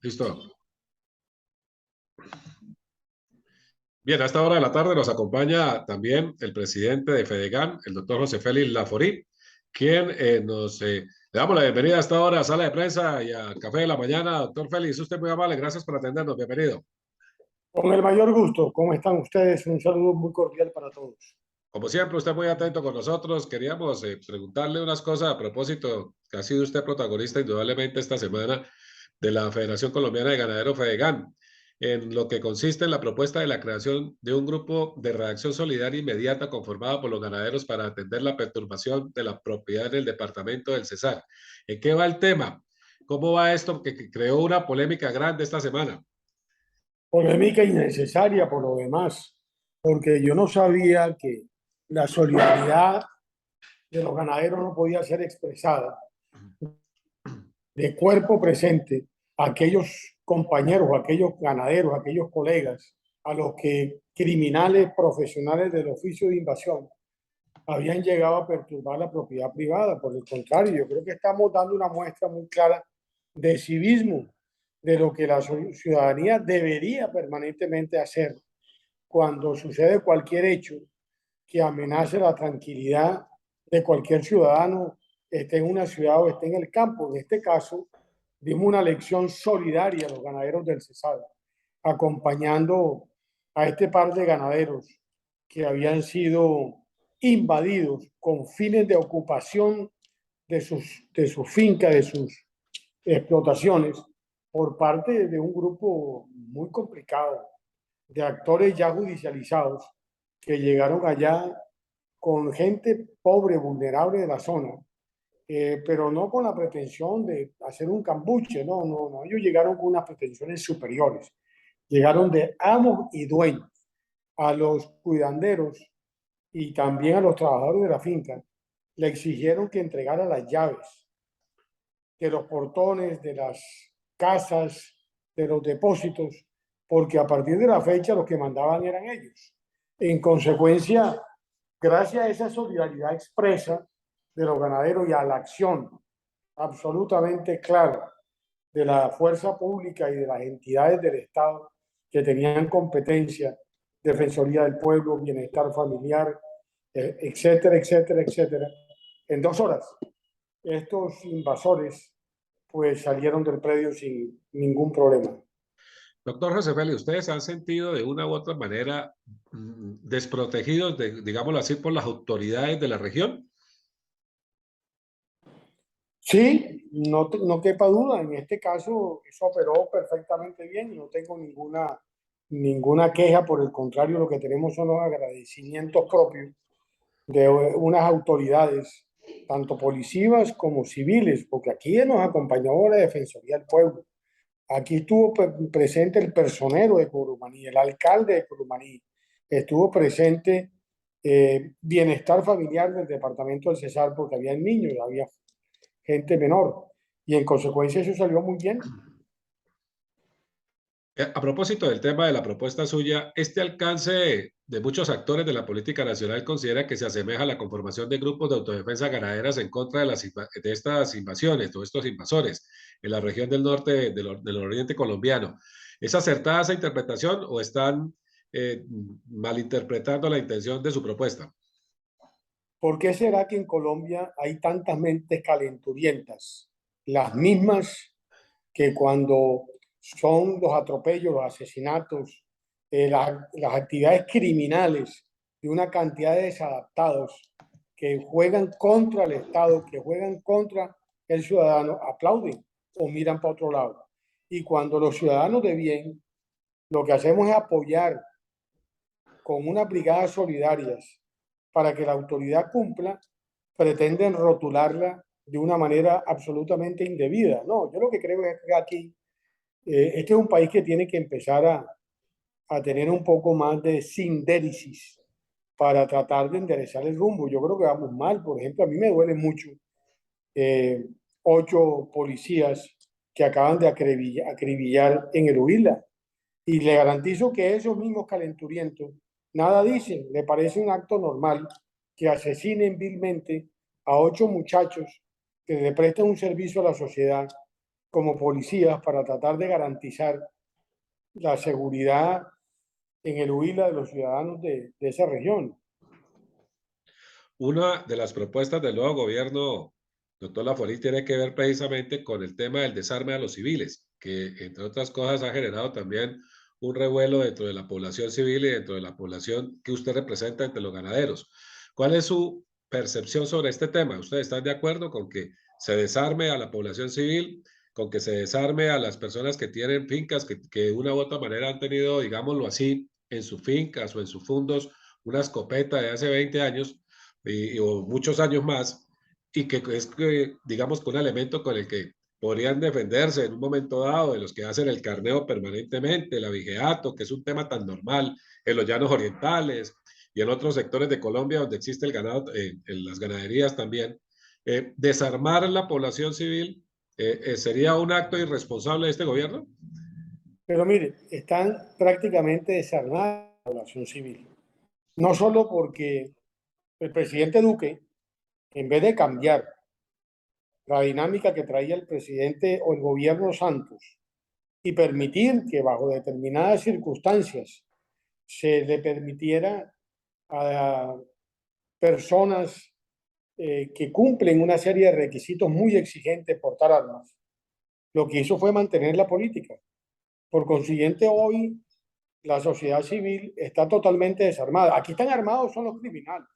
Listo. Bien, a esta hora de la tarde nos acompaña también el presidente de Fedegan, el doctor José Félix Laforí, quien le damos la bienvenida a esta hora a Sala de Prensa y a Café de la Mañana. Doctor Félix, usted muy amable, gracias por atendernos, bienvenido. Con el mayor gusto. ¿Cómo están ustedes? Un saludo muy cordial para todos. Como siempre, usted muy atento con nosotros. Queríamos preguntarle unas cosas a propósito, que ha sido usted protagonista indudablemente esta semana de la Federación Colombiana de Ganaderos Fedegan, en lo que consiste en la propuesta de la creación de un grupo de reacción solidaria inmediata conformado por los ganaderos para atender la perturbación de la propiedad en el departamento del Cesar. ¿En qué va el tema? ¿Cómo va esto que creó una polémica grande esta semana? Polémica innecesaria por lo demás, porque yo no sabía que la solidaridad de los ganaderos no podía ser expresada de cuerpo presente a aquellos compañeros, a aquellos ganaderos, a aquellos colegas, a los que criminales profesionales del oficio de invasión habían llegado a perturbar la propiedad privada. Por el contrario, yo creo que estamos dando una muestra muy clara de civismo, de lo que la ciudadanía debería permanentemente hacer cuando sucede cualquier hecho que amenace la tranquilidad de cualquier ciudadano, esté en una ciudad o esté en el campo. En este caso, dimos una lección solidaria a los ganaderos del Cesar, acompañando a este par de ganaderos que habían sido invadidos con fines de ocupación de sus fincas, de sus explotaciones, por parte de un grupo muy complicado de actores ya judicializados que llegaron allá con gente pobre, vulnerable de la zona, pero no con la pretensión de hacer un cambuche, no, ellos llegaron con unas pretensiones superiores, llegaron de amos y dueños a los cuidanderos y también a los trabajadores de la finca, le exigieron que entregara las llaves de los portones, de las casas, de los depósitos, porque a partir de la fecha los que mandaban eran ellos. En consecuencia, gracias a esa solidaridad expresa de los ganaderos y a la acción absolutamente clara de la fuerza pública y de las entidades del Estado que tenían competencia, Defensoría del Pueblo, Bienestar Familiar, etcétera, etcétera, etcétera, en 2 horas estos invasores pues salieron del predio sin ningún problema. Doctor José Félix, ¿ustedes han sentido de una u otra manera desprotegidos, digámoslo así, por las autoridades de la región? Sí, no quepa duda, en este caso eso operó perfectamente bien y no tengo ninguna queja, por el contrario, lo que tenemos son los agradecimientos propios de unas autoridades, tanto policivas como civiles, porque aquí nos acompañó la Defensoría del Pueblo. Aquí estuvo presente el personero de Curumaní, el alcalde de Curumaní, estuvo presente Bienestar Familiar del departamento del Cesar, porque había niños, había gente menor, y en consecuencia eso salió muy bien. A propósito del tema de la propuesta suya, ¿este alcance de muchos actores de la política nacional considera que se asemeja a la conformación de grupos de autodefensa ganaderas en contra de estas invasiones, de estos invasores en la región del norte del oriente colombiano? ¿Es acertada esa interpretación o están malinterpretando la intención de su propuesta? ¿Por qué será que en Colombia hay tantas mentes calenturientas? Las mismas que cuando son los atropellos, los asesinatos, las actividades criminales de una cantidad de desadaptados que juegan contra el Estado, que juegan contra el ciudadano, aplauden o miran para otro lado. Y cuando los ciudadanos de bien, lo que hacemos es apoyar con unas brigadas solidarias para que la autoridad cumpla, pretenden rotularla de una manera absolutamente indebida. No, yo lo que creo es que aquí, este es un país que tiene que empezar a tener un poco más de sindéresis para tratar de enderezar el rumbo. Yo creo que vamos mal. Por ejemplo, a mí me duele mucho 8 policías que acaban de acribillar en el Huila. Y le garantizo que esos mismos calenturientos nada dicen. Le parece un acto normal que asesinen vilmente a 8 muchachos que le prestan un servicio a la sociedad como policías para tratar de garantizar la seguridad en el Huila de los ciudadanos de esa región. Una de las propuestas del nuevo gobierno, doctor Laforí, tiene que ver precisamente con el tema del desarme a los civiles, que entre otras cosas ha generado también un revuelo dentro de la población civil y dentro de la población que usted representa entre los ganaderos. ¿Cuál es su percepción sobre este tema? ¿Ustedes están de acuerdo con que se desarme a la población civil, con que se desarme a las personas que tienen fincas, que de una u otra manera han tenido, digámoslo así, en sus fincas o en sus fondos una escopeta de hace 20 años? O muchos años más, y que es, digamos, que un elemento con el que podrían defenderse en un momento dado de los que hacen el carneo permanentemente, el abigeato, que es un tema tan normal en los llanos orientales y en otros sectores de Colombia donde existe el ganado, en las ganaderías también. Desarmar la población civil sería un acto irresponsable de este gobierno. Pero mire, están prácticamente desarmada la población civil. No solo porque el presidente Duque, en vez de cambiar la dinámica que traía el presidente o el gobierno Santos y permitir que bajo determinadas circunstancias se le permitiera a personas que cumplen una serie de requisitos muy exigentes portar armas, lo que hizo fue mantener la política. Por consiguiente, hoy la sociedad civil está totalmente desarmada. Aquí están armados son los criminales.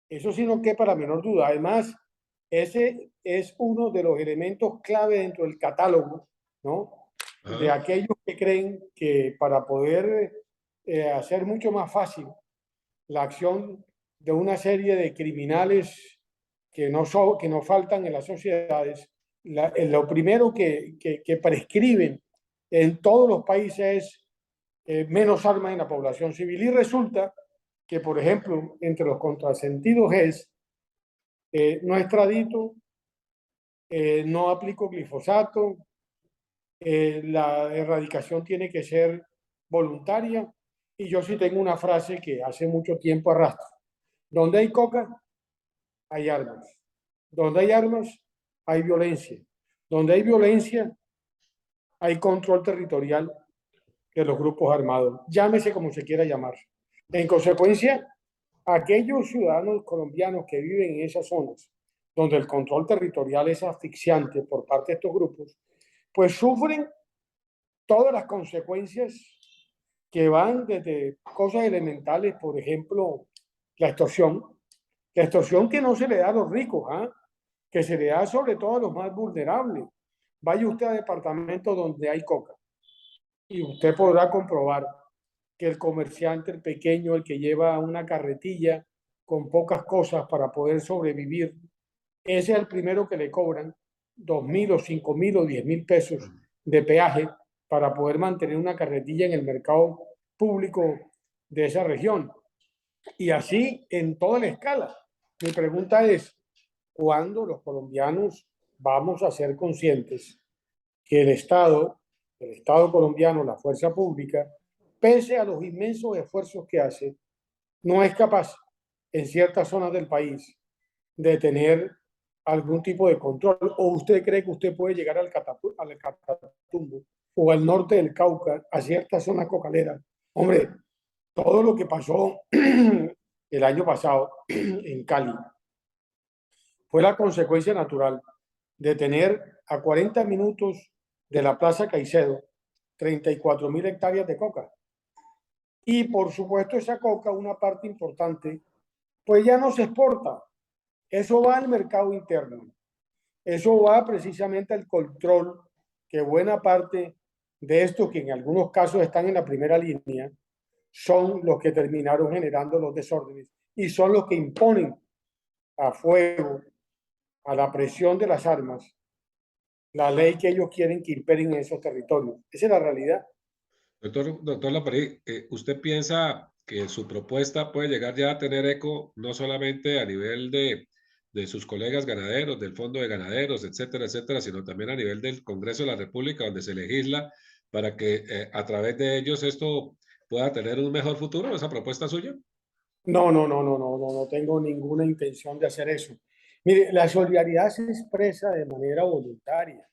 Eso sí no quepa la menor duda. Además, ese es uno de los elementos clave dentro del catálogo, ¿no? De Ajá. aquellos que creen que para poder hacer mucho más fácil la acción de una serie de criminales que no faltan en las sociedades, lo primero que prescriben en todos los países es menos armas en la población civil. Y resulta que, por ejemplo, entre los contrasentidos es no extradito, no aplico glifosato, la erradicación tiene que ser voluntaria. Y yo sí tengo una frase que hace mucho tiempo arrastro. Donde hay coca, hay armas. Donde hay armas, hay violencia. Donde hay violencia, hay control territorial de los grupos armados. Llámese como se quiera llamar. En consecuencia, aquellos ciudadanos colombianos que viven en esas zonas donde el control territorial es asfixiante por parte de estos grupos, pues sufren todas las consecuencias que van desde cosas elementales, por ejemplo, la extorsión que no se le da a los ricos, ¿ah? Que se le da sobre todo a los más vulnerables. Vaya usted a departamentos donde hay coca y usted podrá comprobar que el comerciante, el pequeño, el que lleva una carretilla con pocas cosas para poder sobrevivir, ese es el primero que le cobran 2.000 o 5.000 o 10.000 pesos de peaje para poder mantener una carretilla en el mercado público de esa región. Y así en toda la escala. Mi pregunta es, ¿cuándo los colombianos vamos a ser conscientes que el Estado colombiano, la fuerza pública, pese a los inmensos esfuerzos que hace, no es capaz en ciertas zonas del país de tener algún tipo de control? ¿O usted cree que usted puede llegar al Catatumbo o al norte del Cauca, a ciertas zonas cocaleras? Hombre, todo lo que pasó el año pasado en Cali fue la consecuencia natural de tener a 40 minutos de la Plaza Caicedo 34.000 hectáreas de coca. Y por supuesto esa coca, una parte importante, pues ya no se exporta. Eso va al mercado interno. Eso va precisamente al control que buena parte de estos que en algunos casos están en la primera línea son los que terminaron generando los desórdenes y son los que imponen a fuego, a la presión de las armas, la ley que ellos quieren que imperen en esos territorios. Esa es la realidad. Doctor Laparí, ¿usted piensa que su propuesta puede llegar ya a tener eco no solamente a nivel de sus colegas ganaderos, del Fondo de Ganaderos, etcétera, etcétera, sino también a nivel del Congreso de la República, donde se legisla para que a través de ellos esto pueda tener un mejor futuro, esa propuesta suya? No tengo ninguna intención de hacer eso. Mire, la solidaridad se expresa de manera voluntaria.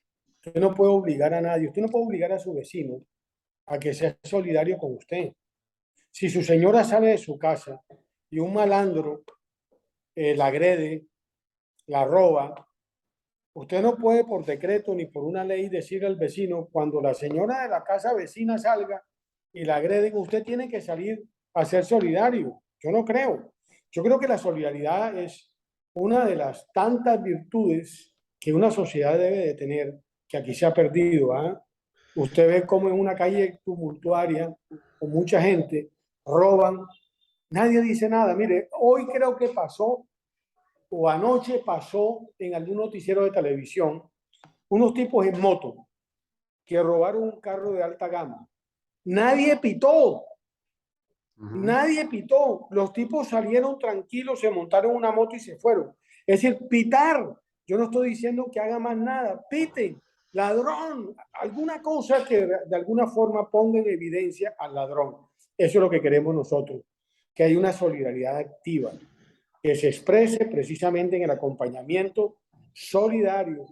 Usted no puede obligar a nadie, usted no puede obligar a su vecino a que sea solidario con usted. Si su señora sale de su casa y un malandro la agrede, la roba, usted no puede por decreto ni por una ley decirle al vecino, cuando la señora de la casa vecina salga y la agreden, usted tiene que salir a ser solidario. Yo no creo. Yo creo que la solidaridad es una de las tantas virtudes que una sociedad debe de tener, que aquí se ha perdido. ¿Ah? Usted ve cómo en una calle tumultuaria, con mucha gente, roban, nadie dice nada. Mire, hoy creo que pasó o anoche pasó en algún noticiero de televisión unos tipos en moto que robaron un carro de alta gama. Nadie pitó, nadie pitó. Los tipos salieron tranquilos, se montaron una moto y se fueron. Es decir, pitar. Yo no estoy diciendo que haga más nada. Piten, ladrón, alguna cosa que de alguna forma ponga en evidencia al ladrón. Eso es lo que queremos nosotros, que hay una solidaridad activa, que se exprese precisamente en el acompañamiento solidario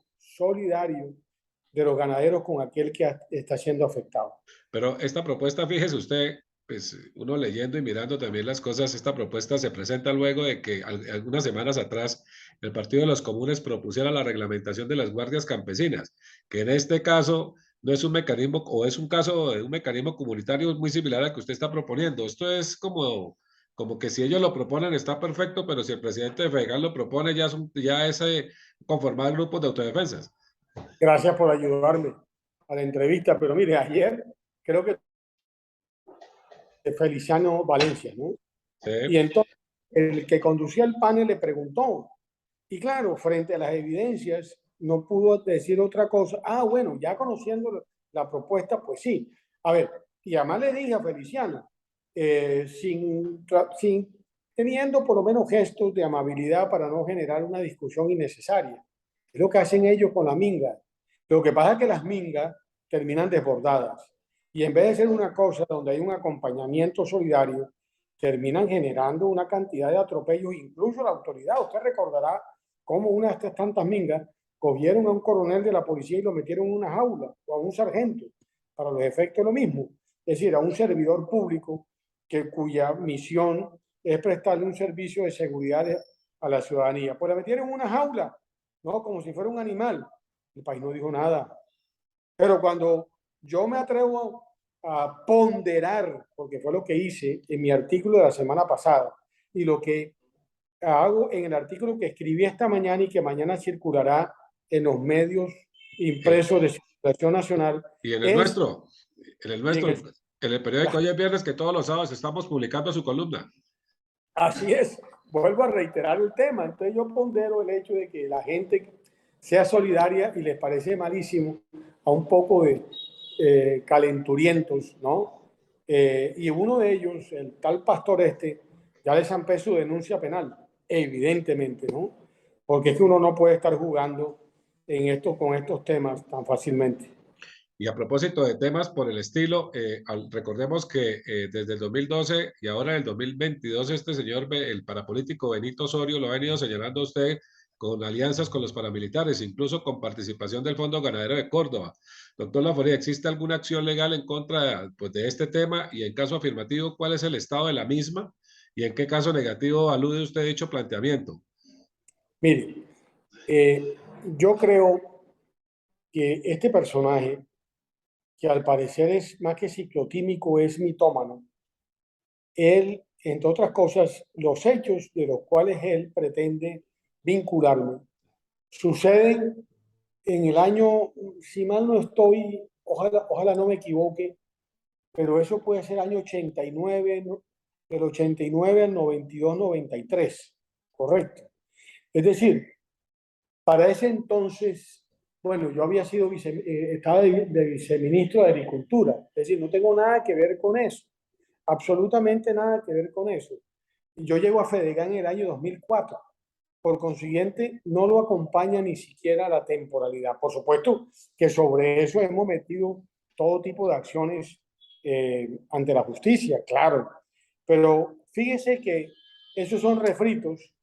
de los ganaderos con aquel que está siendo afectado. Pero esta propuesta, fíjese usted, pues uno leyendo y mirando también las cosas, esta propuesta se presenta luego de que algunas semanas atrás el Partido de los Comunes propusiera la reglamentación de las guardias campesinas, que en este caso no es un mecanismo, o es un caso de un mecanismo comunitario muy similar al que usted está proponiendo. Esto es como que si ellos lo proponen está perfecto, pero si el presidente de FEDEGAN lo propone ya es conformar grupos de autodefensas. Gracias por ayudarme a la entrevista, pero mire, ayer creo que Feliciano Valencia, ¿no? Y Sí. entonces el que conducía el panel le preguntó, y claro, frente a las evidencias, no pudo decir otra cosa. Ah, bueno, ya conociendo la propuesta, pues sí. A ver, y además le dije a Feliciano, sin teniendo por lo menos gestos de amabilidad para no generar una discusión innecesaria. Es lo que hacen ellos con la minga. Lo que pasa es que las mingas terminan desbordadas. Y en vez de ser una cosa donde hay un acompañamiento solidario, terminan generando una cantidad de atropellos, incluso la autoridad. Usted recordará cómo una de estas tantas mingas cogieron a un coronel de la policía y lo metieron en una jaula, o a un sargento, para los efectos lo mismo. Es decir, a un servidor público cuya misión es prestarle un servicio de seguridad a la ciudadanía. Pues la metieron en una jaula, ¿no? Como si fuera un animal. El país no dijo nada. Pero cuando yo me atrevo a ponderar, porque fue lo que hice en mi artículo de la semana pasada, y lo que hago en el artículo que escribí esta mañana y que mañana circulará en los medios impresos de circulación nacional, Y en el es nuestro, en el en nuestro, el, en el periódico hoy es viernes que todos los sábados estamos publicando su columna. así es, vuelvo a reiterar el tema. Entonces yo pondero el hecho de que la gente sea solidaria y les parece malísimo a un poco de calenturientos, ¿no? Y uno de ellos, el tal pastor ya le zampé su denuncia penal, evidentemente, ¿no? Porque es que uno no puede estar jugando con estos temas tan fácilmente. Y a propósito de temas por el estilo, recordemos que desde el 2012 y ahora en el 2022 este señor, el parapolítico Benito Osorio, lo ha venido señalando a usted con alianzas con los paramilitares, incluso con participación del Fondo Ganadero de Córdoba. Doctor Laforía, ¿existe alguna acción legal en contra pues, de este tema? Y en caso afirmativo, ¿cuál es el estado de la misma? ¿Y en qué caso negativo alude usted a dicho planteamiento? Mire, yo creo que este personaje, que al parecer es más que ciclotímico, es mitómano, él, entre otras cosas, los hechos de los cuales él pretende vincularme suceden en el año, si mal no estoy, ojalá no me equivoque, pero eso puede ser año 89, ¿no? Del 89 al 92, 93, correcto. Es decir, para ese entonces, bueno, yo había sido estaba de viceministro de Agricultura, es decir, no tengo nada que ver con eso, absolutamente nada que ver con eso. Y yo llego a Fedegan en el año 2004. Por consiguiente, no lo acompaña ni siquiera la temporalidad. Por supuesto que sobre eso hemos metido todo tipo de acciones ante la justicia, claro. Pero fíjese que esos son refritos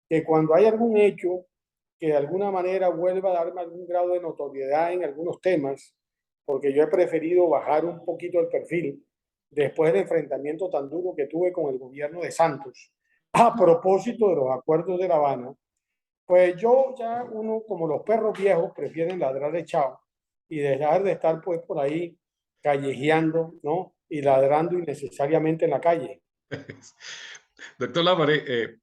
que cuando hay algún hecho que de alguna manera vuelva a darme algún grado de notoriedad en algunos temas, porque yo he preferido bajar un poquito el perfil después del enfrentamiento tan duro que tuve con el gobierno de Santos a propósito de los acuerdos de La Habana. Pues yo ya uno, como los perros viejos, prefieren ladrar echado y dejar de estar pues por ahí callejeando, ¿no? Y ladrando innecesariamente en la calle. Doctor Lamare,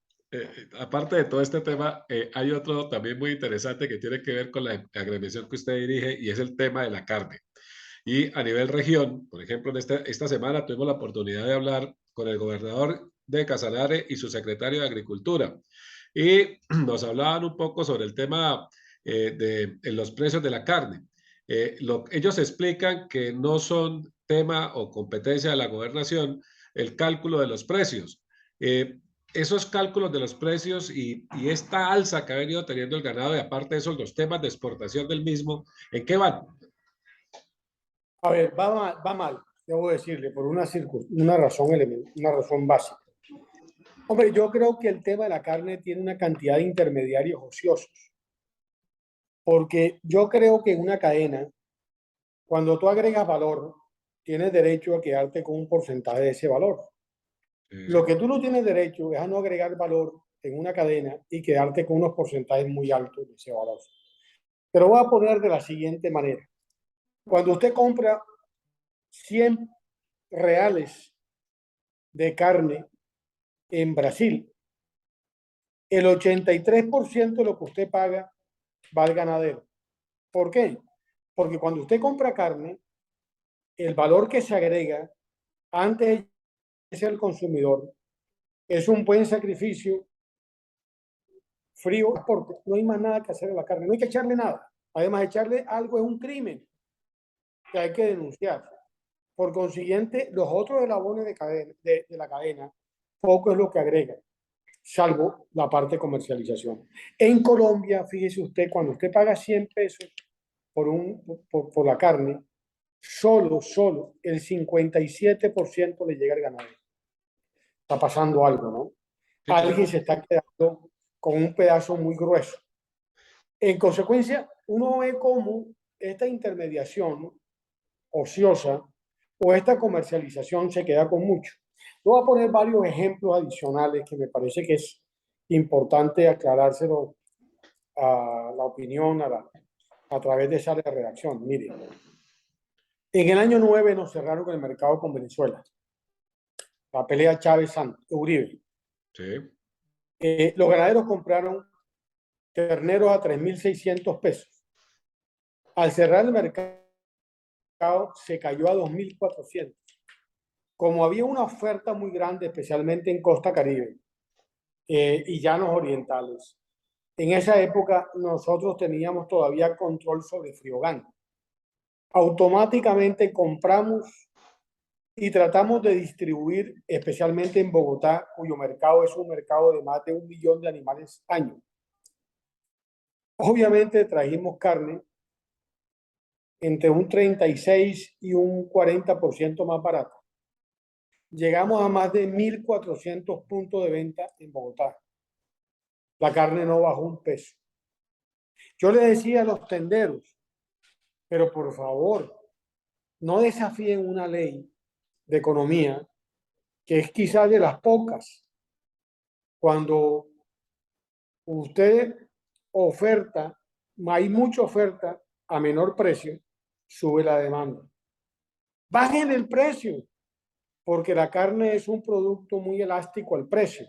aparte de todo este tema, hay otro también muy interesante que tiene que ver con la agremiación que usted dirige y es el tema de la carne. Y a nivel región, por ejemplo, esta semana tuvimos la oportunidad de hablar con el gobernador de Casanare y su secretario de Agricultura. Y nos hablaban un poco sobre el tema de los precios de la carne. Ellos explican que no son tema o competencia de la gobernación el cálculo de los precios. Eh, Esos cálculos de los precios y esta alza que ha venido teniendo el ganado y aparte de eso, los temas de exportación del mismo, ¿en qué van? A ver, va mal, debo decirle, por una razón una razón básica. Hombre, yo creo que el tema de la carne tiene una cantidad de intermediarios ociosos, porque yo creo que en una cadena, cuando tú agregas valor, tienes derecho a quedarte con un porcentaje de ese valor. Lo que tú no tienes derecho es a no agregar valor en una cadena y quedarte con unos porcentajes muy altos de ese valor. Pero voy a poner de la siguiente manera. Cuando usted compra 100 reales de carne en Brasil, el 83% de lo que usted paga va al ganadero. ¿Por qué? Porque cuando usted compra carne, el valor que se agrega antes de ser el consumidor es un buen sacrificio frío, porque no hay más nada que hacer a la carne, no hay que echarle nada. Además, echarle algo es un crimen que hay que denunciar. Por consiguiente, los otros eslabones de la cadena, poco es lo que agregan, salvo la parte de comercialización. En Colombia, fíjese usted, cuando usted paga 100 pesos por la carne, solo el 57% le llega al ganadero. Está pasando algo, ¿no? Sí, Alguien claro. se está quedando con un pedazo muy grueso. En consecuencia, uno ve cómo esta intermediación ociosa o esta comercialización se queda con mucho. Yo voy a poner varios ejemplos adicionales que me parece que es importante aclarárselo a la opinión a través de esa redacción. Mire, en el año 9 nos cerraron el mercado con Venezuela, la pelea Chávez-Uribe. Sí. Los ganaderos compraron terneros a 3.600 pesos. Al cerrar el mercado, se cayó a 2.400. Como había una oferta muy grande, especialmente en Costa Caribe y llanos orientales, en esa época nosotros teníamos todavía control sobre Friogán. Automáticamente compramos y tratamos de distribuir, especialmente en Bogotá, cuyo mercado es un mercado de más de 1 millón de animales año. Obviamente trajimos carne entre un 36 y un 40% más barata. Llegamos a más de 1.400 puntos de venta en Bogotá. La carne no bajó un peso. Yo le decía a los tenderos, pero por favor, no desafíen una ley de economía que es quizás de las pocas. Cuando usted oferta, hay mucha oferta a menor precio, sube la demanda. Bajen el precio, porque la carne es un producto muy elástico al precio.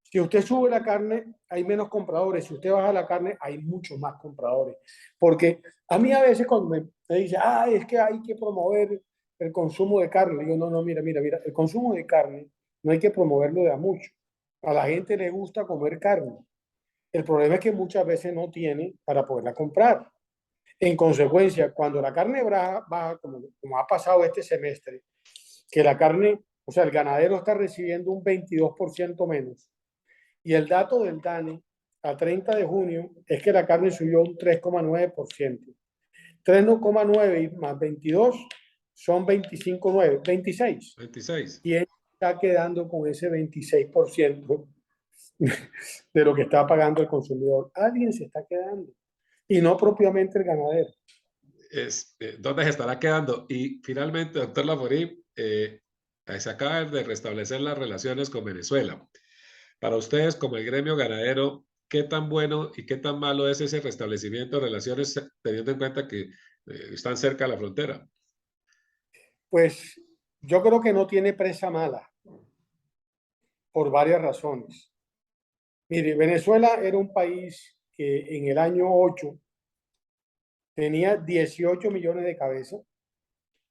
Si usted sube la carne, hay menos compradores. Si usted baja la carne, hay muchos más compradores. Porque a mí a veces cuando me dice, es que hay que promover el consumo de carne, digo, no, mira, el consumo de carne no hay que promoverlo de a mucho. A la gente le gusta comer carne. El problema es que muchas veces no tiene para poderla comprar. En consecuencia, cuando la carne baja como ha pasado este semestre, que la carne, o sea, el ganadero está recibiendo un 22% menos, y el dato del DANE a 30 de junio es que la carne subió un 3,9%. 3,9 más 22 son 26. 26. Y él está quedando con ese 26% de lo que está pagando el consumidor. Alguien se está quedando y no propiamente el ganadero. ¿Dónde se estará quedando? Y finalmente, doctor Laforí, se acaban de restablecer las relaciones con Venezuela. Para ustedes, como el gremio ganadero, ¿qué tan bueno y qué tan malo es ese restablecimiento de relaciones teniendo en cuenta que están cerca de la frontera? Pues yo creo que no tiene presa mala por varias razones. Mire, Venezuela era un país que en el año 8 tenía 18 millones de cabezas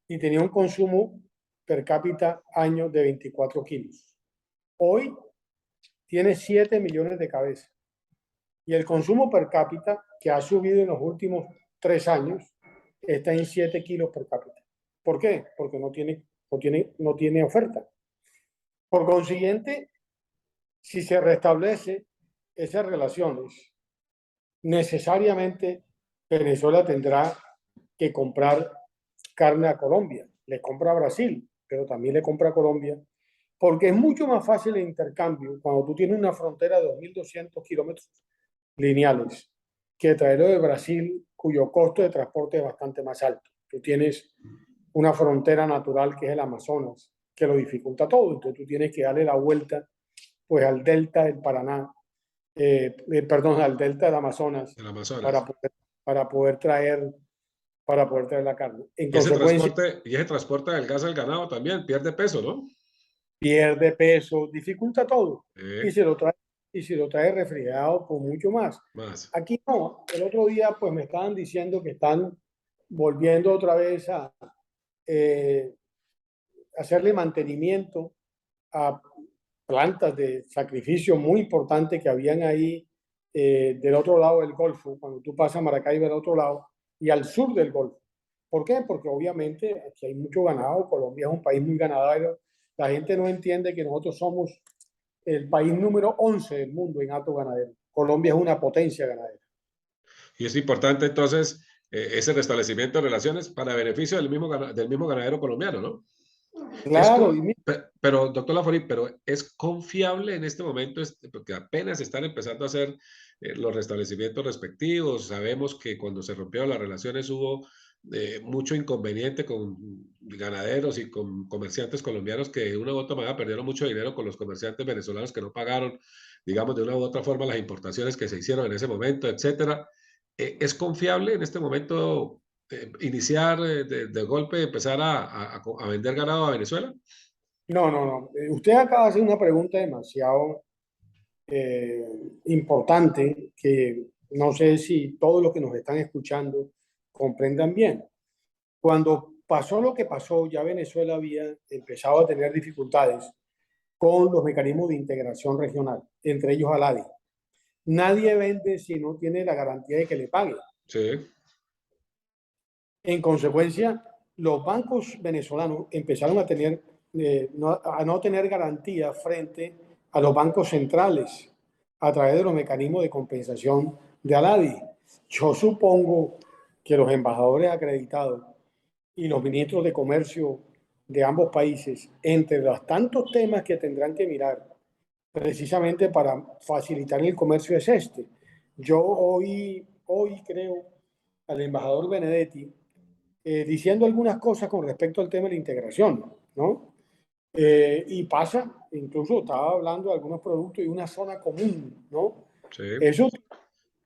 y tenía un consumo per cápita año de 24 kilos. Hoy tiene 7 millones de cabezas y el consumo per cápita, que ha subido en los últimos 3 años, está en 7 kilos per cápita. ¿Por qué? Porque no tiene oferta. Por consiguiente, si se restablece esas relaciones, necesariamente Venezuela tendrá que comprar carne a Colombia. Le compra a Brasil, pero también le compra a Colombia, porque es mucho más fácil el intercambio cuando tú tienes una frontera de 2.200 kilómetros lineales que traerlo de Brasil, cuyo costo de transporte es bastante más alto. Tú tienes una frontera natural que es el Amazonas, que lo dificulta todo. Entonces tú tienes que darle la vuelta pues al delta del Paraná, perdón, al delta del Amazonas El Amazonas. para poder, para poder traer para poder traer la carne. En Y consecuencia, ese transporte del gas al ganado también pierde peso, ¿no? pierde peso, dificulta todo. Y Eh, se lo trae, y si lo trae refrigerado, pues mucho más. más. Aquí no. El otro día, pues me estaban diciendo que están volviendo otra vez a eh, hacerle mantenimiento a plantas de sacrificio muy importantes que habían ahí del otro lado del Golfo, cuando tú pasas a Maracaibo del otro lado, y al sur del Golfo. ¿Por qué? Porque obviamente aquí hay mucho ganado, Colombia es un país muy ganadero, la gente no entiende que nosotros somos el país número 11 del mundo en hato ganadero. Colombia es una potencia ganadera. Y es importante entonces ese restablecimiento de relaciones para beneficio del mismo ganadero colombiano, ¿no? Claro, Pero, doctor Laforí, pero ¿es confiable en este momento? Porque apenas están empezando a hacer los restablecimientos respectivos. Sabemos que cuando se rompieron las relaciones hubo mucho inconveniente con ganaderos y con comerciantes colombianos que de una u otra manera perdieron mucho dinero con los comerciantes venezolanos que no pagaron, digamos, de una u otra forma las importaciones que se hicieron en ese momento, etcétera. ¿Es confiable en este momento iniciar de golpe, empezar a vender ganado a Venezuela? no, no, no. Usted acaba de hacer una pregunta demasiado eh, importante que no sé si todos los que nos están escuchando comprendan bien. Cuando pasó lo que pasó, ya Venezuela había empezado a tener dificultades con los mecanismos de integración regional, entre ellos ALADI. Nadie vende si no tiene la garantía de que le pague. Sí, En consecuencia, los bancos venezolanos empezaron a no tener garantía frente a los bancos centrales a través de los mecanismos de compensación de ALADI. Yo supongo que los embajadores acreditados y los ministros de comercio de ambos países, entre los tantos temas que tendrán que mirar precisamente para facilitar el comercio, es este. Yo hoy creo al embajador Benedetti diciendo algunas cosas con respecto al tema de la integración, ¿no? Y pasa, incluso estaba hablando de algunos productos y una zona común, ¿no? sí. Eso,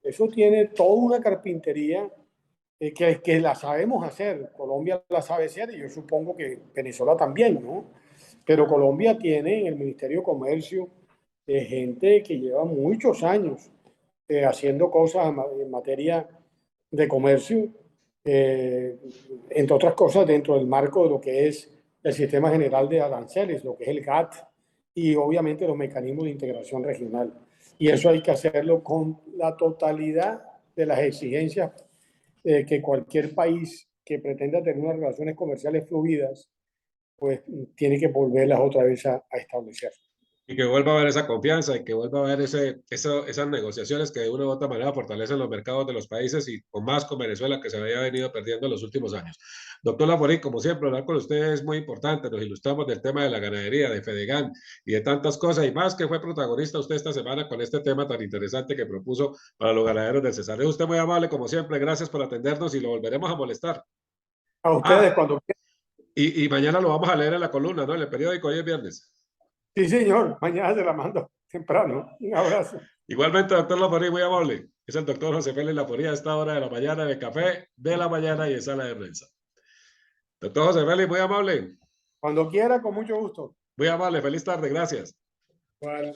eso tiene toda una carpintería que la sabemos hacer. Colombia la sabe hacer y yo supongo que Venezuela también, ¿no? Pero Colombia tiene en el Ministerio de Comercio gente que lleva muchos años haciendo cosas en materia de comercio, eh, entre otras cosas dentro del marco de lo que es el Sistema General de Aranceles, lo que es el GATT y obviamente los mecanismos de integración regional. Y eso hay que hacerlo con la totalidad de las exigencias que cualquier país que pretenda tener unas relaciones comerciales fluidas, pues tiene que volverlas otra vez a establecer. Y que vuelva a haber esa confianza y que vuelva a haber esas negociaciones que de una u otra manera fortalecen los mercados de los países y con más con Venezuela que se había venido perdiendo en los últimos años. Doctor Laforí, como siempre, hablar con usted es muy importante. Nos ilustramos del tema de la ganadería, de Fedegan y de tantas cosas y más que fue protagonista usted esta semana con este tema tan interesante que propuso para los ganaderos del Cesar. Es usted muy amable, como siempre. Gracias por atendernos y lo volveremos a molestar. A Ah, ustedes cuando quieran. y mañana lo vamos a leer en la columna, ¿no? En el periódico, hoy es viernes. Sí, señor. Mañana se la mando temprano. Un abrazo. Igualmente, doctor Laforí, muy amable. Es el doctor José Félix Laforí a esta hora de la mañana, de café de la mañana y en sala de prensa. Doctor José Félix, muy amable. Cuando quiera, con mucho gusto. Muy amable, feliz tarde, gracias. Bueno.